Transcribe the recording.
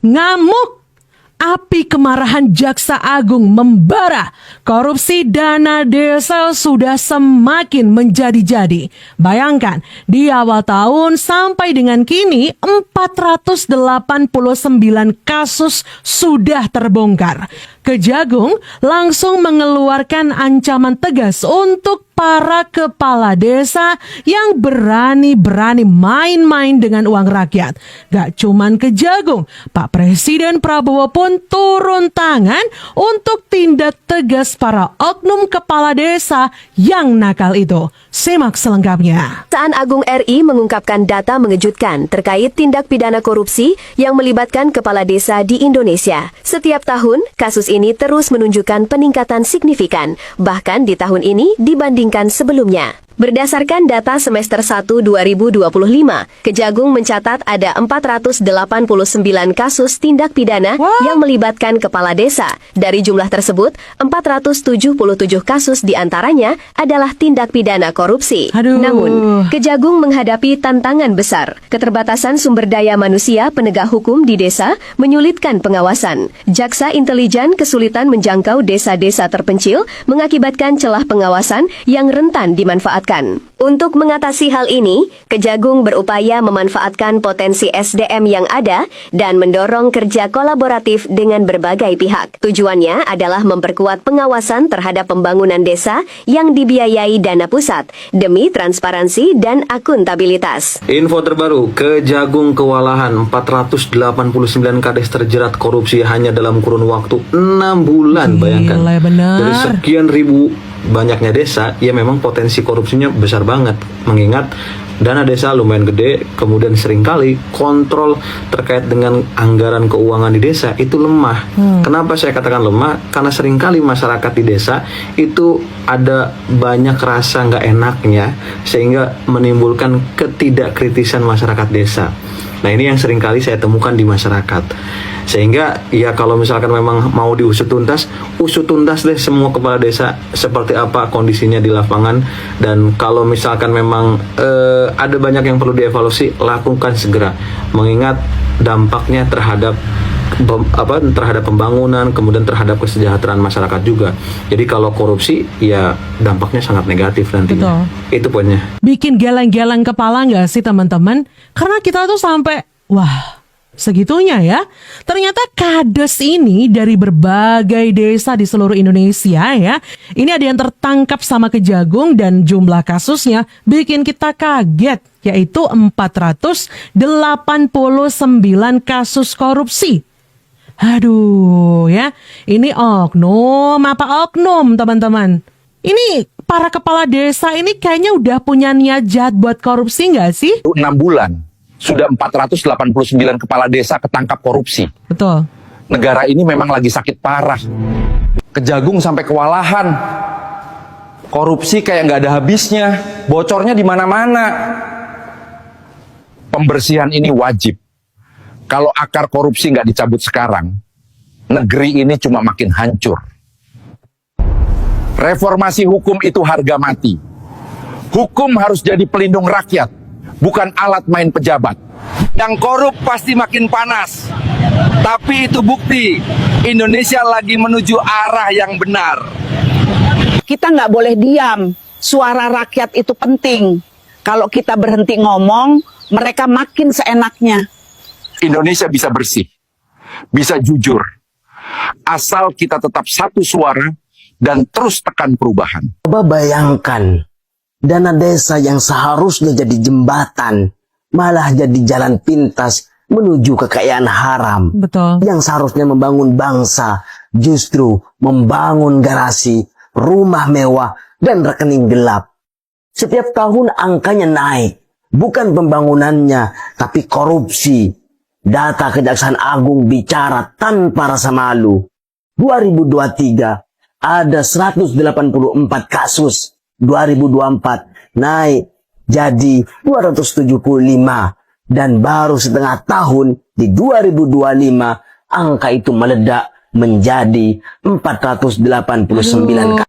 ngamuk. Api kemarahan Jaksa Agung membara. Korupsi dana desa sudah semakin menjadi-jadi. Bayangkan, di awal tahun sampai dengan kini 489 kasus sudah terbongkar. Kejagung langsung mengeluarkan ancaman tegas untuk para kepala desa yang berani-berani main-main dengan uang rakyat. Gak cuman Kejagung, Pak Presiden Prabowo pun turun tangan untuk tindak tegas para oknum kepala desa yang nakal itu. Simak selengkapnya. Kejaksaan Agung RI mengungkapkan data mengejutkan terkait tindak pidana korupsi yang melibatkan kepala desa di Indonesia. Setiap tahun, kasus ini terus menunjukkan peningkatan signifikan, bahkan di tahun ini dibandingkan sebelumnya. Berdasarkan data semester 1 2025, Kejagung mencatat ada 489 kasus tindak pidana yang melibatkan kepala desa. Dari jumlah tersebut, 477 kasus diantaranya adalah tindak pidana korupsi. Namun, Kejagung menghadapi tantangan besar. Keterbatasan sumber daya manusia penegak hukum di desa menyulitkan pengawasan. Jaksa intelijen kesulitan menjangkau desa-desa terpencil mengakibatkan celah pengawasan yang rentan dimanfaatkan. Untuk mengatasi hal ini, Kejagung berupaya memanfaatkan potensi SDM yang ada dan mendorong kerja kolaboratif dengan berbagai pihak. Tujuannya adalah memperkuat pengawasan terhadap pembangunan desa yang dibiayai dana pusat demi transparansi dan akuntabilitas. Info terbaru, Kejagung kewalahan 489 kades terjerat korupsi hanya dalam kurun waktu 6 bulan. Bayangkan, dari sekian ribu banyaknya desa, ya memang potensi korupsinya besar banget. Mengingat dana desa lumayan gede, kemudian seringkali kontrol terkait dengan anggaran keuangan di desa itu lemah. Kenapa saya katakan lemah? Karena seringkali masyarakat di desa itu ada banyak rasa nggak enaknya, sehingga menimbulkan ketidakkritisan masyarakat desa. Nah, ini yang seringkali saya temukan di masyarakat. Sehingga ya kalau misalkan memang mau diusut tuntas, usut tuntas deh semua kepala desa seperti apa kondisinya di lapangan. Dan kalau misalkan memang ada banyak yang perlu dievaluasi, lakukan segera. Mengingat dampaknya terhadap pembangunan, kemudian terhadap kesejahteraan masyarakat juga. Jadi kalau korupsi, ya dampaknya sangat negatif nantinya. Betul. Itu poinnya. Bikin geleng-geleng kepala nggak sih teman-teman? Karena kita tuh sampai, wah, segitunya ya. Ternyata kades ini dari berbagai desa di seluruh Indonesia ya. Ini ada yang tertangkap sama Kejagung dan jumlah kasusnya bikin kita kaget, yaitu 489 kasus korupsi. Aduh ya, ini oknum apa oknum teman-teman? Ini para kepala desa ini kayaknya udah punya niat jahat buat korupsi nggak sih? 6 bulan. Sudah 489 kepala desa ketangkap korupsi. Betul. Negara ini memang lagi sakit parah. Kejagung sampai kewalahan. Korupsi kayak nggak ada habisnya. Bocornya di mana-mana. Pembersihan ini wajib. Kalau akar korupsi nggak dicabut sekarang, negeri ini cuma makin hancur. Reformasi hukum itu harga mati. Hukum harus jadi pelindung rakyat, bukan alat main pejabat. Yang korup pasti makin panas. Tapi itu bukti Indonesia lagi menuju arah yang benar. Kita nggak boleh diam. Suara rakyat itu penting. Kalau kita berhenti ngomong, mereka makin seenaknya. Indonesia bisa bersih, bisa jujur. Asal kita tetap satu suara dan terus tekan perubahan. Coba bayangkan, dana desa yang seharusnya jadi jembatan, malah jadi jalan pintas menuju kekayaan haram. Betul. Yang seharusnya membangun bangsa, justru membangun garasi, rumah mewah, dan rekening gelap. Setiap tahun angkanya naik. Bukan pembangunannya, tapi korupsi. Data Kejaksaan Agung bicara tanpa rasa malu. 2023 ada 184 kasus. 2024 naik jadi 275. Dan baru setengah tahun di 2025 angka itu meledak menjadi 489 kasus.